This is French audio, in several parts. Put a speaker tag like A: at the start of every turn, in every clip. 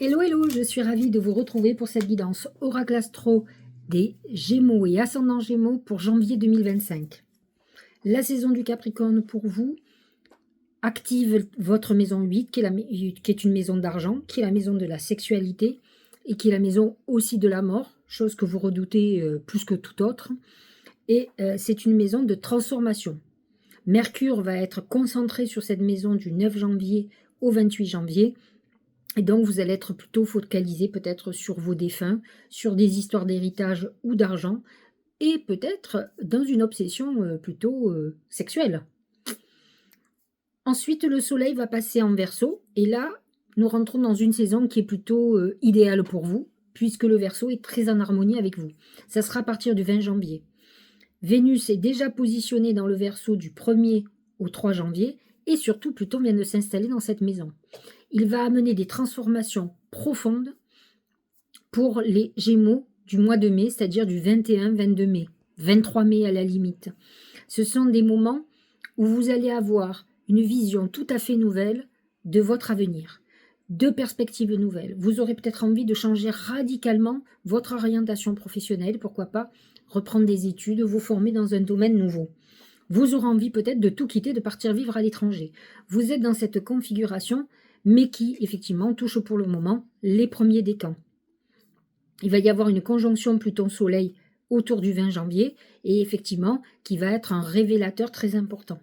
A: Hello, hello, je suis ravie de vous retrouver pour cette guidance Oracle Astro des Gémeaux et Ascendant Gémeaux pour janvier 2025. La saison du Capricorne pour vous active votre maison 8, qui est une maison d'argent, qui est la maison de la sexualité et qui est la maison aussi de la mort, chose que vous redoutez plus que tout autre. Et c'est une maison de transformation. Mercure va être concentré sur cette maison du 9 janvier au 28 janvier. Et donc, vous allez être plutôt focalisé peut-être sur vos défunts, sur des histoires d'héritage ou d'argent, et peut-être dans une obsession plutôt sexuelle. Ensuite, le soleil va passer en Verseau, et là, nous rentrons dans une saison qui est plutôt idéale pour vous, puisque le Verseau est très en harmonie avec vous. Ça sera à partir du 20 janvier. Vénus est déjà positionnée dans le Verseau du 1er au 3 janvier, et surtout, Pluton vient de s'installer dans cette maison. Il va amener des transformations profondes pour les Gémeaux du mois de mai, c'est-à-dire du 21-22 mai, 23 mai à la limite. Ce sont des moments où vous allez avoir une vision tout à fait nouvelle de votre avenir, de perspectives nouvelles. Vous aurez peut-être envie de changer radicalement votre orientation professionnelle, pourquoi pas reprendre des études, vous former dans un domaine nouveau. Vous aurez envie peut-être de tout quitter, de partir vivre à l'étranger. Vous êtes dans cette configuration, mais qui, effectivement, touche pour le moment les premiers décans. Il va y avoir une conjonction Pluton-Soleil autour du 20 janvier, et effectivement, qui va être un révélateur très important.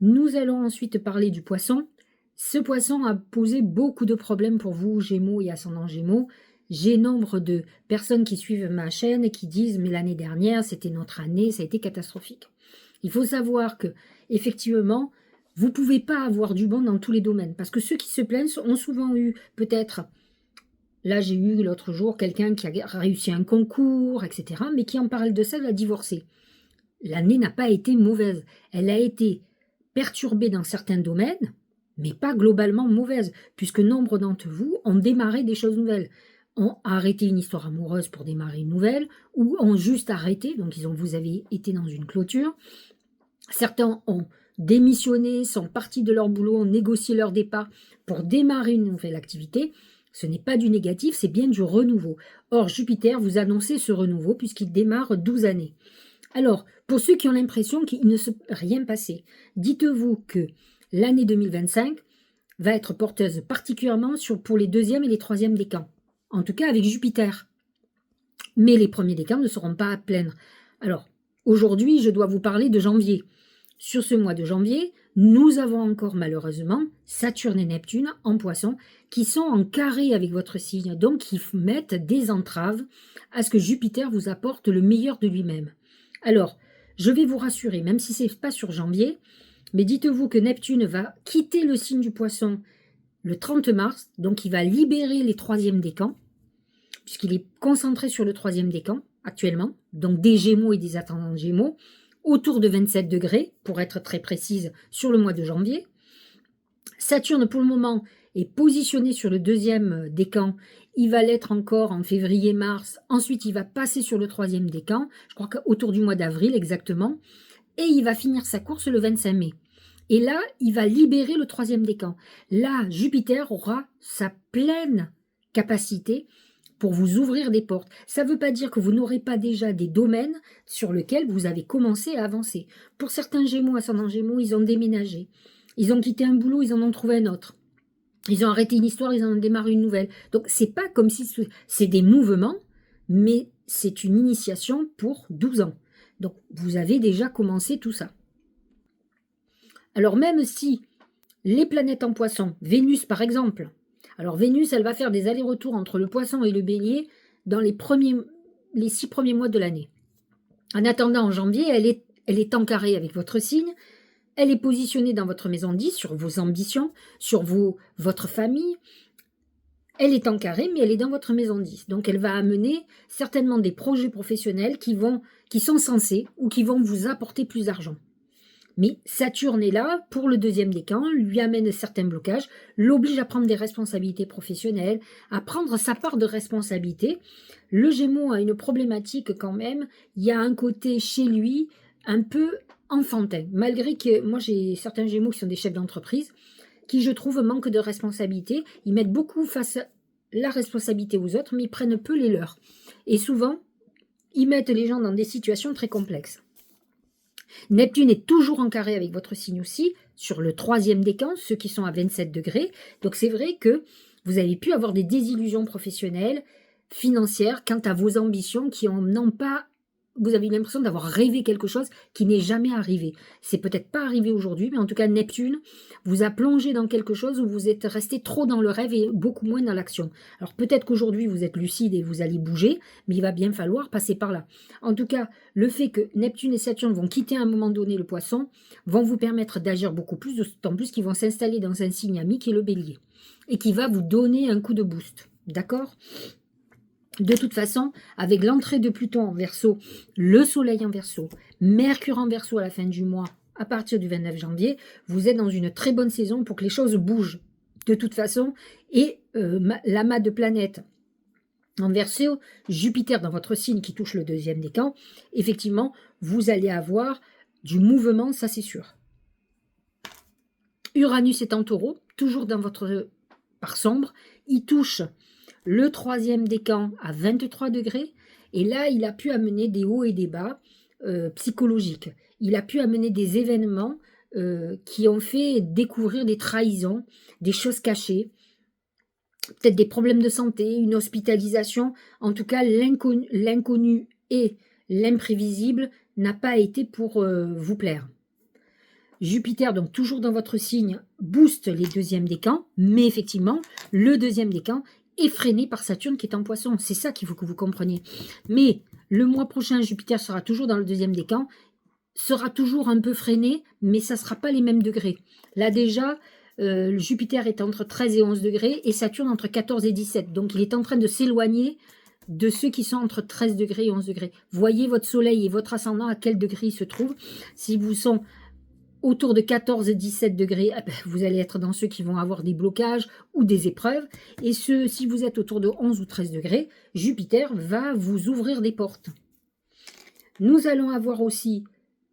A: Nous allons ensuite parler du Poisson. Ce Poisson a posé beaucoup de problèmes pour vous, Gémeaux et Ascendant Gémeaux. J'ai nombre de personnes qui suivent ma chaîne et qui disent « mais l'année dernière, c'était notre année, ça a été catastrophique ». Il faut savoir que, effectivement, vous ne pouvez pas avoir du bon dans tous les domaines, parce que ceux qui se plaignent ont souvent eu, peut-être, là j'ai eu l'autre jour quelqu'un qui a réussi un concours, etc., mais qui en parle de ça, il a divorcé. L'année n'a pas été mauvaise, elle a été perturbée dans certains domaines, mais pas globalement mauvaise, puisque nombre d'entre vous ont démarré des choses nouvelles, ont arrêté une histoire amoureuse pour démarrer une nouvelle, ou ont juste arrêté, donc vous avez été dans une clôture. Certains ont démissionné, sont partis de leur boulot, ont négocié leur départ pour démarrer une nouvelle activité. Ce n'est pas du négatif, c'est bien du renouveau. Or, Jupiter vous annonçait ce renouveau puisqu'il démarre 12 années. Alors, pour ceux qui ont l'impression qu'il ne s'est rien passé, dites-vous que l'année 2025 va être porteuse particulièrement pour les deuxièmes et les troisièmes décans. En tout cas avec Jupiter. Mais les premiers décans ne seront pas à plaindre. Alors, aujourd'hui, je dois vous parler de janvier. Sur ce mois de janvier, nous avons encore malheureusement Saturne et Neptune en Poisson qui sont en carré avec votre signe, donc qui mettent des entraves à ce que Jupiter vous apporte le meilleur de lui-même. Alors, je vais vous rassurer, même si ce n'est pas sur janvier, mais dites-vous que Neptune va quitter le signe du Poisson le 30 mars, donc il va libérer les troisièmes décans, puisqu'il est concentré sur le troisième décan actuellement, donc des Gémeaux et des Ascendants Gémeaux, autour de 27 degrés, pour être très précise, sur le mois de janvier. Saturne, pour le moment, est positionné sur le deuxième décan. Il va l'être encore en février-mars. Ensuite, il va passer sur le troisième décan, je crois qu'autour du mois d'avril exactement. Et il va finir sa course le 25 mai. Et là, il va libérer le troisième décan. Là, Jupiter aura sa pleine capacité pour vous ouvrir des portes. Ça ne veut pas dire que vous n'aurez pas déjà des domaines sur lesquels vous avez commencé à avancer. Pour certains Gémeaux, Ascendant Gémeaux, ils ont déménagé. Ils ont quitté un boulot, ils en ont trouvé un autre. Ils ont arrêté une histoire, ils en ont démarré une nouvelle. Donc, c'est pas comme si c'est des mouvements, mais c'est une initiation pour 12 ans. Donc, vous avez déjà commencé tout ça. Alors, même si les planètes en Poisson, Vénus par exemple, alors Vénus, elle va faire des allers-retours entre le Poisson et le Bélier dans les 6 premiers mois de l'année. En attendant, en janvier, elle est en carré avec votre signe, elle est positionnée dans votre maison 10, sur vos ambitions, sur votre famille. Elle est en carré, mais elle est dans votre maison 10. Donc, elle va amener certainement des projets professionnels qui sont censés ou qui vont vous apporter plus d'argent. Mais Saturne est là pour le deuxième décan, lui amène certains blocages, l'oblige à prendre des responsabilités professionnelles, à prendre sa part de responsabilité. Le Gémeaux a une problématique quand même, il y a un côté chez lui un peu enfantin, malgré que moi j'ai certains Gémeaux qui sont des chefs d'entreprise, qui, je trouve, manquent de responsabilité. Ils mettent beaucoup face à la responsabilité aux autres, mais ils prennent peu les leurs. Et souvent, ils mettent les gens dans des situations très complexes. Neptune est toujours en carré avec votre signe aussi, sur le 3e décan, ceux qui sont à 27 degrés. Donc c'est vrai que vous avez pu avoir des désillusions professionnelles, financières, quant à vos ambitions qui n'ont pas... Vous avez eu l'impression d'avoir rêvé quelque chose qui n'est jamais arrivé. C'est peut-être pas arrivé aujourd'hui, mais en tout cas Neptune vous a plongé dans quelque chose où vous êtes resté trop dans le rêve et beaucoup moins dans l'action. Alors peut-être qu'aujourd'hui vous êtes lucide et vous allez bouger, mais il va bien falloir passer par là. En tout cas, le fait que Neptune et Saturne vont quitter à un moment donné le Poisson vont vous permettre d'agir beaucoup plus, d'autant plus qu'ils vont s'installer dans un signe ami qui est le Bélier et qui va vous donner un coup de boost. D'accord ? De toute façon, avec l'entrée de Pluton en Verseau, le Soleil en Verseau, Mercure en Verseau à la fin du mois, à partir du 29 janvier, vous êtes dans une très bonne saison pour que les choses bougent. De toute façon, et l'amas de planètes en Verseau, Jupiter dans votre signe qui touche le 2e décan, effectivement, vous allez avoir du mouvement, ça c'est sûr. Uranus est en Taureau, toujours dans votre part sombre, il touche le 3e décan à 23 degrés, et là, il a pu amener des hauts et des bas psychologiques. Il a pu amener des événements qui ont fait découvrir des trahisons, des choses cachées, peut-être des problèmes de santé, une hospitalisation. En tout cas, l'inconnu et l'imprévisible n'a pas été pour vous plaire. Jupiter, donc toujours dans votre signe, booste les 2e décans, mais effectivement, le 2e décan est freiné par Saturne qui est en Poisson. C'est ça qu'il faut que vous compreniez. Mais le mois prochain, Jupiter sera toujours dans le 2e décan, sera toujours un peu freiné, mais ça ne sera pas les mêmes degrés. Là déjà, Jupiter est entre 13 et 11 degrés et Saturne entre 14 et 17. Donc il est en train de s'éloigner de ceux qui sont entre 13 degrés et 11 degrés. Voyez votre soleil et votre ascendant à quel degré ils se trouvent. Si vous sont autour de 14-17 degrés, vous allez être dans ceux qui vont avoir des blocages ou des épreuves. Et si vous êtes autour de 11 ou 13 degrés, Jupiter va vous ouvrir des portes. Nous allons avoir aussi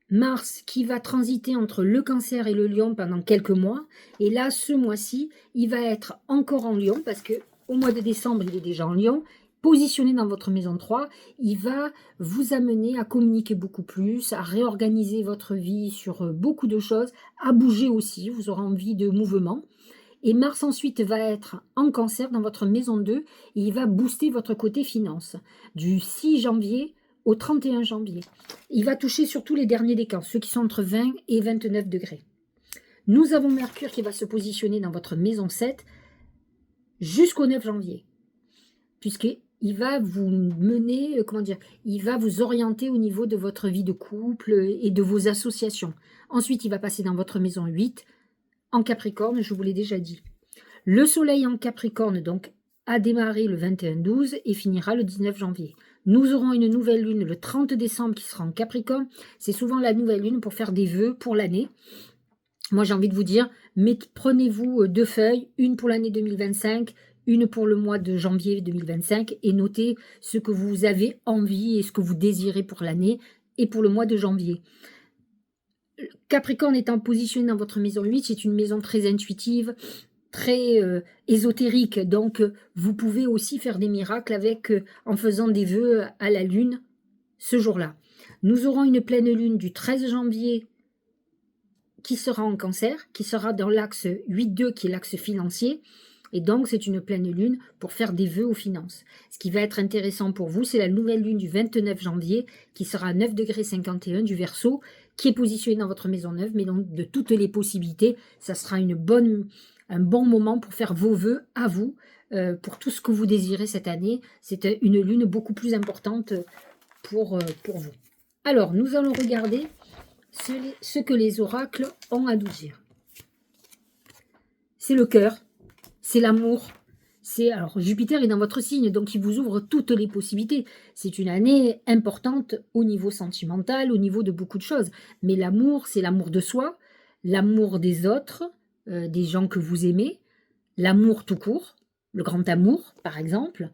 A: Mars qui va transiter entre le Cancer et le Lion pendant quelques mois. Et là, ce mois-ci, il va être encore en Lion parce qu'au mois de décembre, il est déjà en Lion. Positionné dans votre maison 3, il va vous amener à communiquer beaucoup plus, à réorganiser votre vie sur beaucoup de choses, à bouger aussi, vous aurez envie de mouvement. Et Mars ensuite va être en Cancer dans votre maison 2 et il va booster votre côté finance. Du 6 janvier au 31 janvier. Il va toucher surtout les derniers décans, ceux qui sont entre 20 et 29 degrés. Nous avons Mercure qui va se positionner dans votre maison 7 jusqu'au 9 janvier. Puisqu'il va vous mener, il va vous orienter au niveau de votre vie de couple et de vos associations. Ensuite, il va passer dans votre maison 8, en Capricorne, je vous l'ai déjà dit. Le Soleil en Capricorne, donc, a démarré le 21-12 et finira le 19 janvier. Nous aurons une nouvelle lune le 30 décembre qui sera en Capricorne. C'est souvent la nouvelle lune pour faire des vœux pour l'année. Moi, j'ai envie de vous dire, prenez-vous 2 feuilles, une pour l'année 2025, une pour le mois de janvier 2025 et notez ce que vous avez envie et ce que vous désirez pour l'année et pour le mois de janvier. Capricorne étant positionné dans votre maison 8, c'est une maison très intuitive, très ésotérique, donc vous pouvez aussi faire des miracles en faisant des vœux à la lune ce jour-là. Nous aurons une pleine lune du 13 janvier qui sera en Cancer, qui sera dans l'axe 8-2 qui est l'axe financier. Et donc, c'est une pleine lune pour faire des vœux aux finances. Ce qui va être intéressant pour vous, c'est la nouvelle lune du 29 janvier qui sera à 9 degrés 51 du Verseau, qui est positionnée dans votre maison 9. Mais donc, de toutes les possibilités, ça sera un bon moment pour faire vos vœux à vous, pour tout ce que vous désirez cette année. C'est une lune beaucoup plus importante pour vous. Alors, nous allons regarder ce que les oracles ont à nous dire. C'est le cœur. C'est l'amour. Alors Jupiter est dans votre signe, donc il vous ouvre toutes les possibilités. C'est une année importante au niveau sentimental, au niveau de beaucoup de choses. Mais l'amour, c'est l'amour de soi, l'amour des autres, des gens que vous aimez, l'amour tout court, le grand amour, par exemple.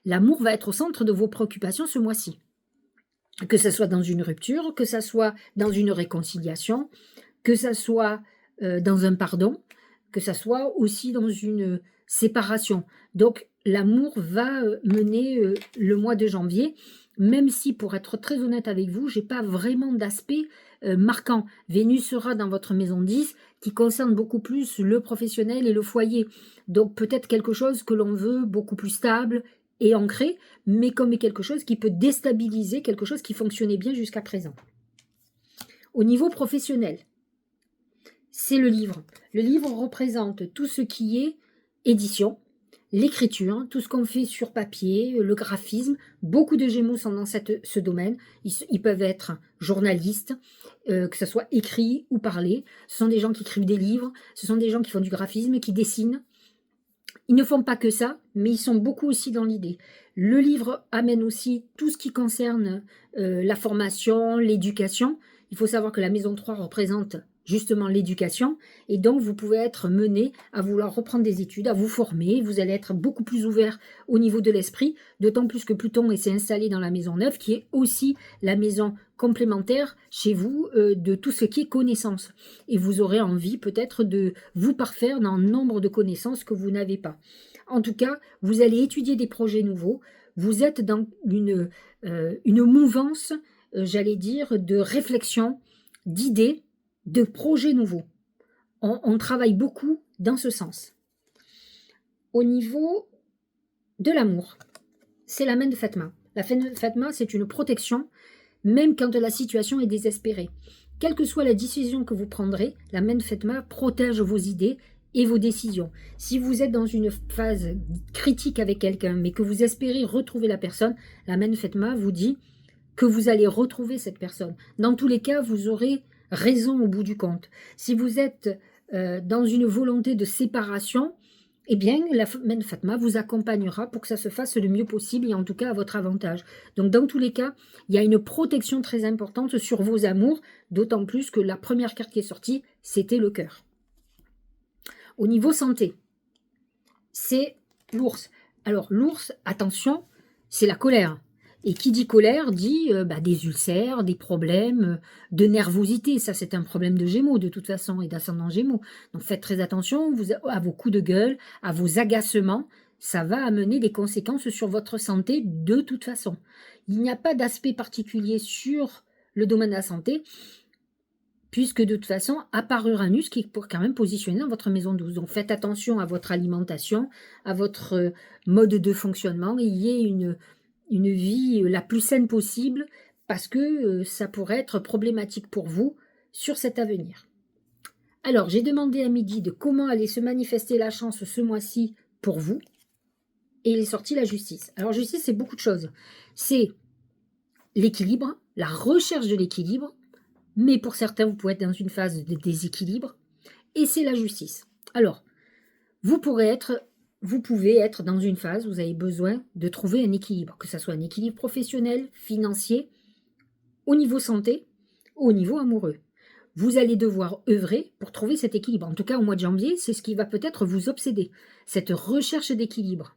A: L'amour va être au centre de vos préoccupations ce mois-ci. Que ce soit dans une rupture, que ce soit dans une réconciliation, que ce soit dans un pardon, que ça soit aussi dans une séparation. Donc l'amour va, mener, le mois de janvier, même si pour être très honnête avec vous, j'ai pas vraiment d'aspect, marquant. Vénus sera dans votre maison 10 qui concerne beaucoup plus le professionnel et le foyer. Donc peut-être quelque chose que l'on veut beaucoup plus stable et ancré, mais comme quelque chose qui peut déstabiliser quelque chose qui fonctionnait bien jusqu'à présent. Au niveau professionnel, c'est le livre. Le livre représente tout ce qui est édition, l'écriture, tout ce qu'on fait sur papier, le graphisme. Beaucoup de Gémeaux sont dans ce domaine. Ils peuvent être journalistes, que ce soit écrit ou parlé. Ce sont des gens qui écrivent des livres, ce sont des gens qui font du graphisme, qui dessinent. Ils ne font pas que ça, mais ils sont beaucoup aussi dans l'idée. Le livre amène aussi tout ce qui concerne la formation, l'éducation. Il faut savoir que la maison 3 représente justement l'éducation, et donc vous pouvez être mené à vouloir reprendre des études, à vous former, vous allez être beaucoup plus ouvert au niveau de l'esprit, d'autant plus que Pluton s'est installé dans la maison 9, qui est aussi la maison complémentaire chez vous de tout ce qui est connaissance. Et vous aurez envie peut-être de vous parfaire dans nombre de connaissances que vous n'avez pas. En tout cas, vous allez étudier des projets nouveaux, vous êtes dans une mouvance, j'allais dire, de réflexion, d'idées, de projets nouveaux. On travaille beaucoup dans ce sens. Au niveau de l'amour, c'est la main de Fatma. La main de Fatma, c'est une protection, même quand la situation est désespérée. Quelle que soit la décision que vous prendrez, la main de Fatma protège vos idées et vos décisions. Si vous êtes dans une phase critique avec quelqu'un, mais que vous espérez retrouver la personne, la main de Fatma vous dit que vous allez retrouver cette personne. Dans tous les cas, vous aurez raison au bout du compte. Si vous êtes dans une volonté de séparation, eh bien, la main de Fatma vous accompagnera pour que ça se fasse le mieux possible et en tout cas à votre avantage. Donc, dans tous les cas, il y a une protection très importante sur vos amours, d'autant plus que la première carte qui est sortie, c'était le cœur. Au niveau santé, c'est l'ours. Alors, l'ours, attention, c'est la colère. Et qui dit colère dit des ulcères, des problèmes de nervosité. Ça, c'est un problème de Gémeaux de toute façon et d'ascendant Gémeaux. Donc faites très attention à vos coups de gueule, à vos agacements. Ça va amener des conséquences sur votre santé de toute façon. Il n'y a pas d'aspect particulier sur le domaine de la santé, puisque de toute façon, à part Uranus qui est quand même positionné dans votre maison 12. Donc faites attention à votre alimentation, à votre mode de fonctionnement. Il y ait une vie la plus saine possible, parce que ça pourrait être problématique pour vous sur cet avenir. Alors, j'ai demandé à midi de comment allait se manifester la chance ce mois-ci pour vous, et il est sorti la justice. Alors, justice, c'est beaucoup de choses. C'est l'équilibre, la recherche de l'équilibre, mais pour certains, vous pouvez être dans une phase de déséquilibre, et c'est la justice. Alors, vous pouvez être dans une phase où vous avez besoin de trouver un équilibre, que ce soit un équilibre professionnel, financier, au niveau santé, ou au niveau amoureux. Vous allez devoir œuvrer pour trouver cet équilibre. En tout cas, au mois de janvier, c'est ce qui va peut-être vous obséder, cette recherche d'équilibre.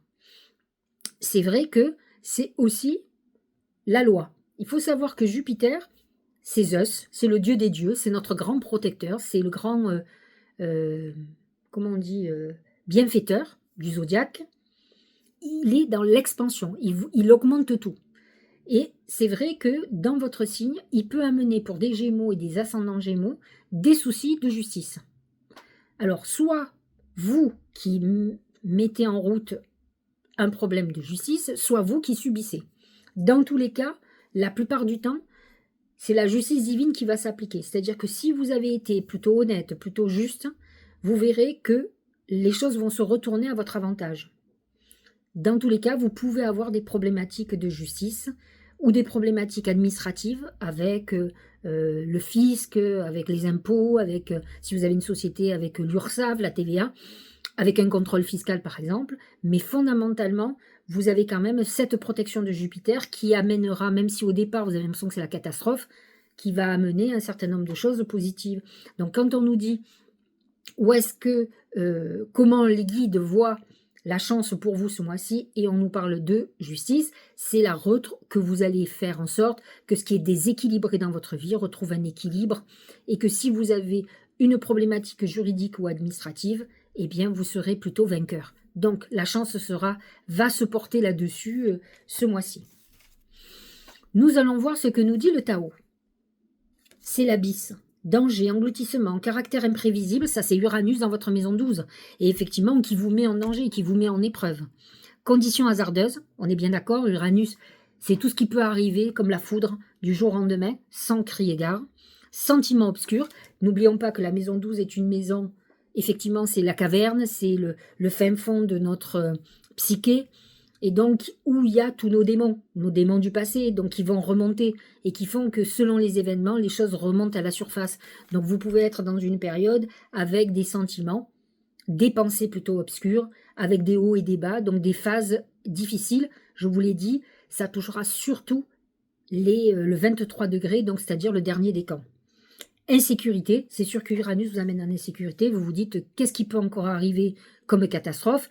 A: C'est vrai que c'est aussi la loi. Il faut savoir que Jupiter, c'est Zeus, c'est le dieu des dieux, c'est notre grand protecteur, c'est le grand, bienfaiteur du zodiaque. Il est dans l'expansion, il augmente tout. Et c'est vrai que dans votre signe, il peut amener pour des Gémeaux et des ascendants Gémeaux des soucis de justice. Alors, soit vous qui mettez en route un problème de justice, soit vous qui subissez. Dans tous les cas, la plupart du temps, c'est la justice divine qui va s'appliquer. C'est-à-dire que si vous avez été plutôt honnête, plutôt juste, vous verrez que les choses vont se retourner à votre avantage. Dans tous les cas, vous pouvez avoir des problématiques de justice ou des problématiques administratives avec le fisc, avec les impôts, avec si vous avez une société avec l'URSSAF, la TVA, avec un contrôle fiscal par exemple. Mais fondamentalement, vous avez quand même cette protection de Jupiter qui amènera, même si au départ vous avez l'impression que c'est la catastrophe, qui va amener un certain nombre de choses positives. Donc quand on nous dit où est-ce que, comment les guides voient la chance pour vous ce mois-ci, et on nous parle de justice, c'est que vous allez faire en sorte que ce qui est déséquilibré dans votre vie retrouve un équilibre, et que si vous avez une problématique juridique ou administrative, eh bien, vous serez plutôt vainqueur. Donc, la chance va se porter là-dessus ce mois-ci. Nous allons voir ce que nous dit le Tao. C'est l'abysse. Danger, engloutissement, caractère imprévisible, ça c'est Uranus dans votre maison 12. Et effectivement, qui vous met en danger, qui vous met en épreuve. Conditions hasardeuses, on est bien d'accord, Uranus, c'est tout ce qui peut arriver comme la foudre du jour au lendemain, sans crier gare. Sentiments obscurs, n'oublions pas que la maison 12 est une maison, effectivement c'est la caverne, c'est le fin fond de notre psyché, et donc où il y a tous nos démons du passé, donc qui vont remonter, et qui font que selon les événements, les choses remontent à la surface. Donc vous pouvez être dans une période avec des sentiments, des pensées plutôt obscures, avec des hauts et des bas, donc des phases difficiles. Je vous l'ai dit, ça touchera surtout le 23 degrés, donc c'est-à-dire le dernier décan. Insécurité, c'est sûr que Uranus vous amène en insécurité, vous vous dites qu'est-ce qui peut encore arriver comme catastrophe.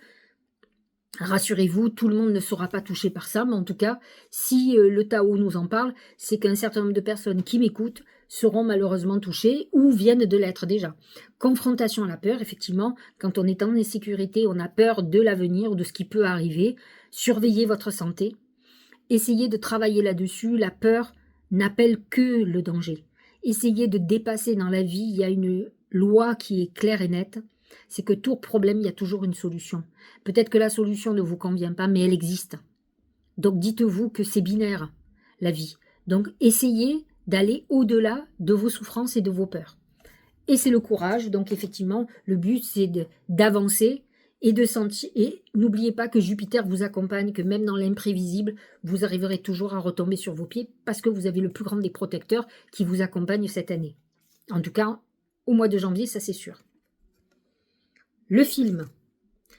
A: Rassurez-vous, tout le monde ne sera pas touché par ça, mais en tout cas, si le Tao nous en parle, c'est qu'un certain nombre de personnes qui m'écoutent seront malheureusement touchées ou viennent de l'être déjà. Confrontation à la peur, effectivement, quand on est en insécurité, on a peur de l'avenir ou de ce qui peut arriver. Surveillez votre santé, essayez de travailler là-dessus, la peur n'appelle que le danger. Essayez de dépasser dans la vie, il y a une loi qui est claire et nette, c'est que tout problème, il y a toujours une solution. Peut-être que la solution ne vous convient pas, mais elle existe. Donc dites-vous que c'est binaire, la vie. Donc essayez d'aller au-delà de vos souffrances et de vos peurs. Et c'est le courage, donc effectivement, le but c'est d'avancer et de sentir. Et n'oubliez pas que Jupiter vous accompagne, que même dans l'imprévisible, vous arriverez toujours à retomber sur vos pieds parce que vous avez le plus grand des protecteurs qui vous accompagne cette année. En tout cas, au mois de janvier, ça c'est sûr. Le film,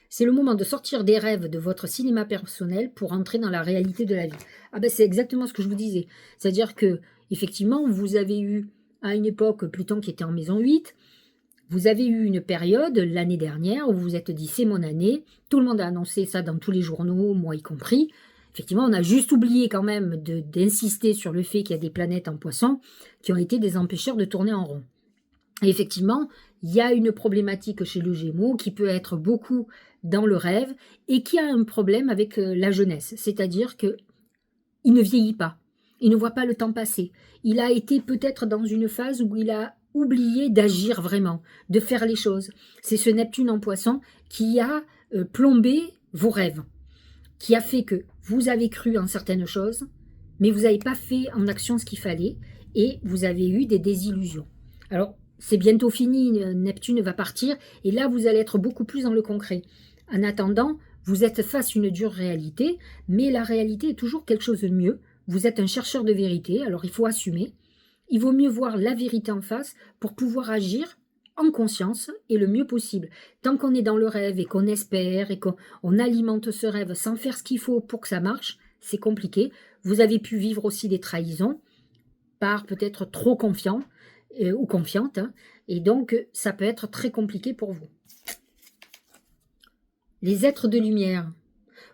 A: c'est le moment de sortir des rêves de votre cinéma personnel pour entrer dans la réalité de la vie. Ah ben c'est exactement ce que je vous disais. C'est-à-dire que, effectivement, vous avez eu, à une époque, Pluton qui était en maison 8, vous avez eu une période, l'année dernière, où vous vous êtes dit c'est mon année, tout le monde a annoncé ça dans tous les journaux, moi y compris. Effectivement, on a juste oublié quand même d'insister sur le fait qu'il y a des planètes en Poisson qui ont été des empêcheurs de tourner en rond. Et effectivement, il y a une problématique chez le Gémeaux qui peut être beaucoup dans le rêve et qui a un problème avec la jeunesse. C'est-à-dire qu'il ne vieillit pas, il ne voit pas le temps passer. Il a été peut-être dans une phase où il a oublié d'agir vraiment, de faire les choses. C'est ce Neptune en Poisson qui a plombé vos rêves, qui a fait que vous avez cru en certaines choses, mais vous n'avez pas fait en action ce qu'il fallait et vous avez eu des désillusions. Alors, c'est bientôt fini, Neptune va partir, et là, vous allez être beaucoup plus dans le concret. En attendant, vous êtes face à une dure réalité, mais la réalité est toujours quelque chose de mieux. Vous êtes un chercheur de vérité, alors il faut assumer. Il vaut mieux voir la vérité en face pour pouvoir agir en conscience et le mieux possible. Tant qu'on est dans le rêve et qu'on espère et qu'on alimente ce rêve sans faire ce qu'il faut pour que ça marche, c'est compliqué. Vous avez pu vivre aussi des trahisons par peut-être trop confiant, ou confiante, hein, et donc ça peut être très compliqué pour vous. Les êtres de lumière.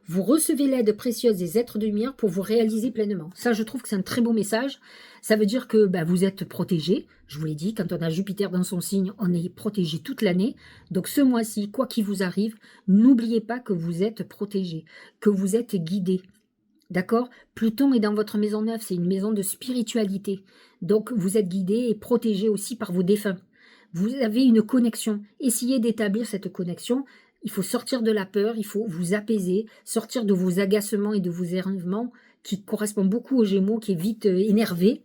A: Vous recevez l'aide précieuse des êtres de lumière pour vous réaliser pleinement. Ça, je trouve que c'est un très beau message. Ça veut dire que vous êtes protégé. Je vous l'ai dit, quand on a Jupiter dans son signe, on est protégé toute l'année. Donc ce mois-ci, quoi qu'il vous arrive, n'oubliez pas que vous êtes protégé, que vous êtes guidé. D'accord? Pluton est dans votre maison 9, c'est une maison de spiritualité. Donc, vous êtes guidé et protégé aussi par vos défunts. Vous avez une connexion. Essayez d'établir cette connexion. Il faut sortir de la peur, il faut vous apaiser, sortir de vos agacements et de vos énervements qui correspondent beaucoup aux Gémeaux, qui est vite énervé.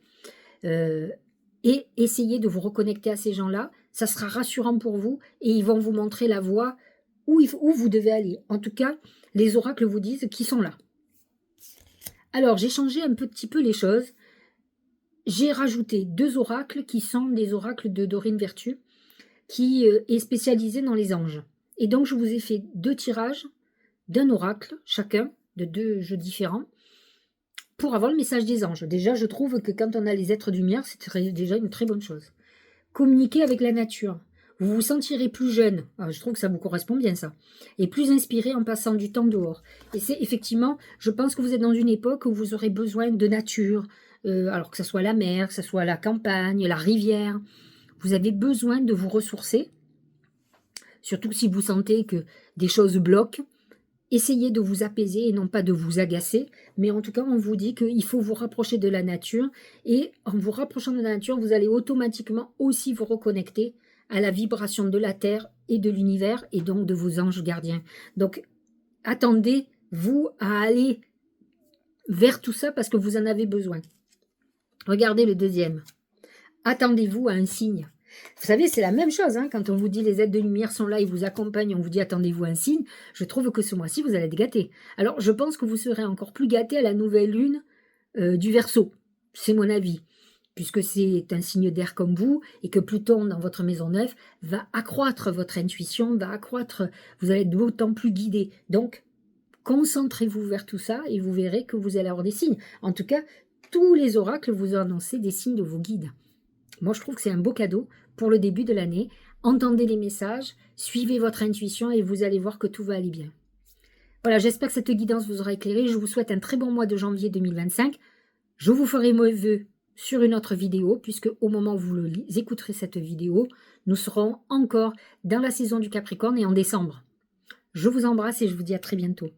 A: Et essayez de vous reconnecter à ces gens-là. Ça sera rassurant pour vous et ils vont vous montrer la voie où vous devez aller. En tout cas, les oracles vous disent qu'ils sont là. Alors, j'ai changé un petit peu les choses. J'ai rajouté 2 oracles qui sont des oracles de Dorine Vertu, qui est spécialisée dans les anges. Et donc, je vous ai fait 2 tirages d'un oracle, chacun, de 2 jeux différents, pour avoir le message des anges. Déjà, je trouve que quand on a les êtres de lumière, c'est déjà une très bonne chose. Communiquer avec la nature. Vous vous sentirez plus jeune, je trouve que ça vous correspond bien ça, et plus inspiré en passant du temps dehors. Et c'est effectivement, je pense que vous êtes dans une époque où vous aurez besoin de nature, alors que ce soit la mer, que ce soit la campagne, la rivière, Vous avez besoin de vous ressourcer, surtout si vous sentez que des choses bloquent. Essayez de vous apaiser et non pas de vous agacer, mais en tout cas, on vous dit qu'il faut vous rapprocher de la nature, et en vous rapprochant de la nature, vous allez automatiquement aussi vous reconnecter à la vibration de la Terre et de l'univers, et donc de vos anges gardiens. Donc, attendez-vous à aller vers tout ça parce que vous en avez besoin. Regardez le deuxième. Attendez-vous à un signe. Vous savez, c'est la même chose, hein, quand on vous dit les aides de lumière sont là, ils vous accompagnent, on vous dit attendez-vous un signe, je trouve que ce mois-ci, vous allez être gâtés. Alors, je pense que vous serez encore plus gâtés à la nouvelle lune du Verseau, c'est mon avis, puisque c'est un signe d'air comme vous, et que Pluton, dans votre maison 9, va accroître votre intuition, vous allez être d'autant plus guidé. Donc, concentrez-vous vers tout ça, et vous verrez que vous allez avoir des signes. En tout cas, tous les oracles vous annoncent des signes de vos guides. Moi, je trouve que c'est un beau cadeau pour le début de l'année. Entendez les messages, suivez votre intuition et vous allez voir que tout va aller bien. Voilà, j'espère que cette guidance vous aura éclairé. Je vous souhaite un très bon mois de janvier 2025. Je vous ferai mes vœux sur une autre vidéo, puisque au moment où vous écouterez cette vidéo, nous serons encore dans la saison du Capricorne et en décembre. Je vous embrasse et je vous dis à très bientôt.